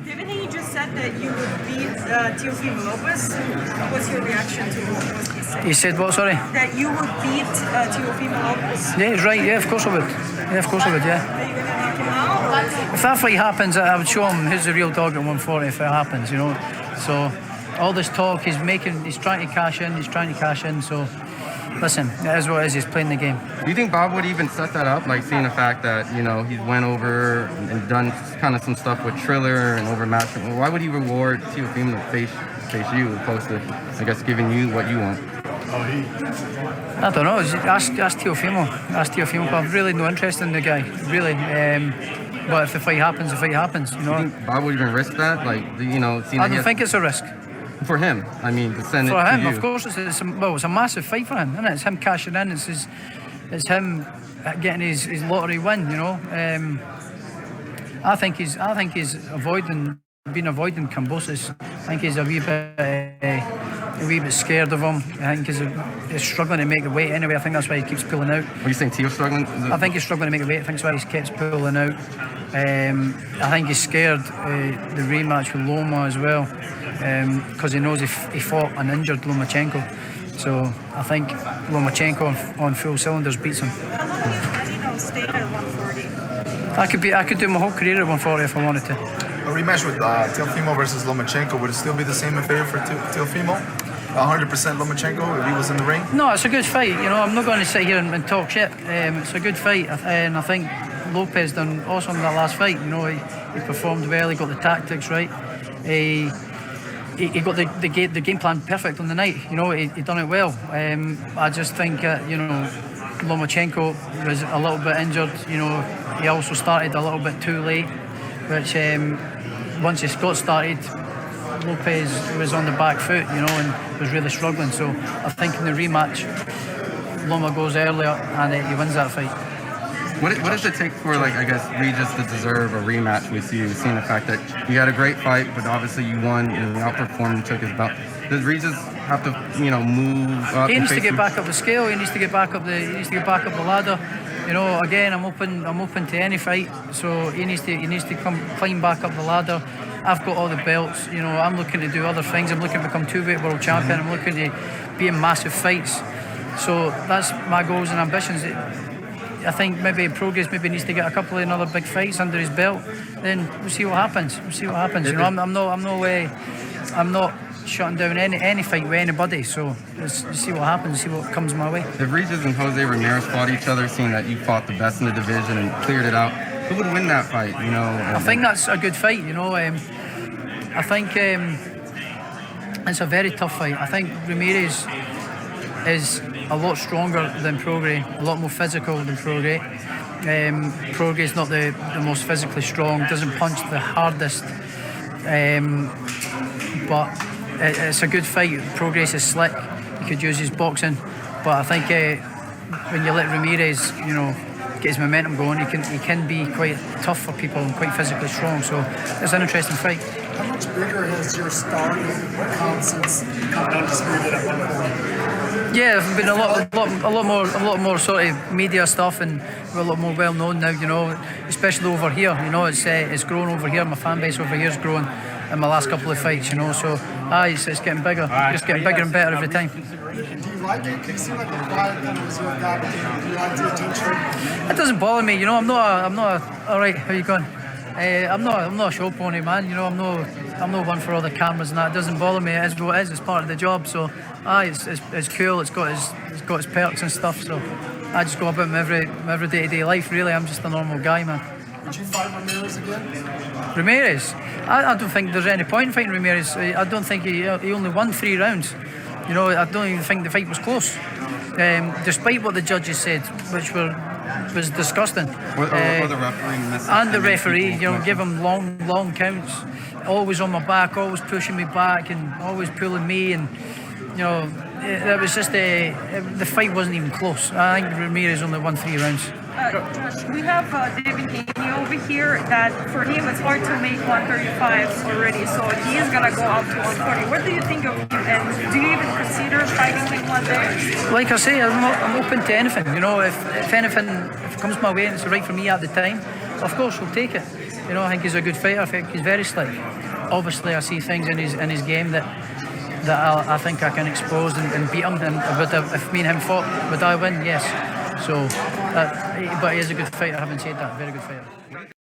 Devin Haney just said that you would beat Teofimo Lopez. What's your reaction to what he said? He said what, sorry? That you would beat Teofimo Lopez? Yeah, he's right. Yeah, of course I would. Yeah, of course I would, yeah. Are you going to knock him out? If that fight happens, I would show him who's the real dog at 140 if it happens, you know. So all this talk he's trying to cash in, so listen, it is what it is, he's playing the game. Do you think Bob would even set that up, like seeing the fact that, you know, he went over and done kind of some stuff with Triller and overmatched him? Why would he reward Teofimo to face you as opposed to, I guess, giving you what you want? I don't know, ask Teofimo. Ask Teofimo. I've really no interest in the guy, really. But if the fight happens, the fight happens, you know. Do you think Bob would even risk that? Like, you know, I don't think it's a risk. For him, I mean, to send it for him, to you. of course, it's a massive fight for him, isn't it? It's him cashing in. It's him getting his lottery win. You know, I think he's avoiding Kambosos. I think he's a wee bit scared of him. I think he's struggling to make the weight anyway. I think that's why he keeps pulling out. Are you saying Teo's struggling? I think he's struggling to make the weight. I think that's why he keeps pulling out. I think he's scared the rematch with Loma as well, because he knows he fought an injured Lomachenko. So I think Lomachenko on full cylinders beats him. How long do you stay at 140? I could do my whole career at 140 if I wanted to. A rematch with Teofimo versus Lomachenko, would it still be the same in favor for Teofimo? 100% Lomachenko if he was in the ring? No, it's a good fight. You know, I'm not going to sit here and talk shit. It's a good fight, and I think Lopez done awesome in that last fight. You know, he performed well. He got the tactics right. He got the game plan perfect on the night. You know, he done it well. I just think you know, Lomachenko was a little bit injured. You know, he also started a little bit too late, which once he got started, Lopez was on the back foot, you know, and was really struggling. So I think in the rematch, Loma goes earlier and he wins that fight. What does it take for, like, I guess, Regis to deserve a rematch with you, seeing the fact that you had a great fight, but obviously you won and you outperformed and took his belt? Does Regis have to, you know, move up? He needs to get back up the scale. He needs to get back up the ladder. You know, again, I'm open to any fight. So he needs to climb back up the ladder. I've got all the belts. You know, I'm looking to do other things. I'm looking to become two-weight world champion. I'm looking to be in massive fights. So that's my goals and ambitions. I think maybe Progress needs to get a couple of another big fights under his belt. Then we'll see what happens. You know, I'm not shutting down any fight with anybody. So let's see what happens. See what comes my way. If Regis and Jose Ramirez fought each other, seeing that you fought the best in the division and cleared it out, who would win that fight? You know, I think that's a good fight. You know, I think it's a very tough fight. I think Ramirez is a lot stronger than Prograis, a lot more physical than Prograis. Prograis not the most physically strong, doesn't punch the hardest, but it's a good fight. Prograis is slick, he could use his boxing, but I think when you let Ramirez, you know, get his momentum going, he can be quite tough for people and quite physically strong. So it's an interesting fight. How much bigger has your star become since coming undisputed at 140? Yeah, there's been a lot more sort of media stuff, and we're a lot more well known now. You know, especially over here. You know, it's grown over here. My fan base over here is growing in my last couple of fights. You know, so it's getting bigger. It's getting bigger and better every time. Do you like it? It seemed like a quiet kind of reserved guy, but do you like the attention? It doesn't bother me. You know, I'm not. All right, how you going? I'm not a show pony, man. You know, I'm not one for all the cameras and that. It doesn't bother me. It is what it is. It's part of the job. So, it's cool. It's got its perks and stuff. So, I just go about my every day-to-day life. Really, I'm just a normal guy, man. Would you fight Ramirez again? Ramirez? I don't think there's any point in fighting Ramirez. I don't think he only won 3 rounds. You know, I don't even think the fight was close. Despite what the judges said, which was disgusting. And the referee, you know, give him long counts, always on my back, always pushing me back and always pulling me, and you know, it was just the fight wasn't even close. I think Ramirez only won 3 rounds. Josh, we have Devin Haney over here that for him it's hard to make 135 already, so he is going to go up to 140. What do you think of him, and do you even consider fighting him one day? Like I say, I'm open to anything. You know, if anything, if it comes my way and it's right for me at the time, of course we'll take it. You know, I think he's a good fighter. I think he's very slick. Obviously, I see things in his game that I think I can expose and beat him. And if me and him fought, would I win? Yes. So, but he is a good fighter. Having said that, very good fighter.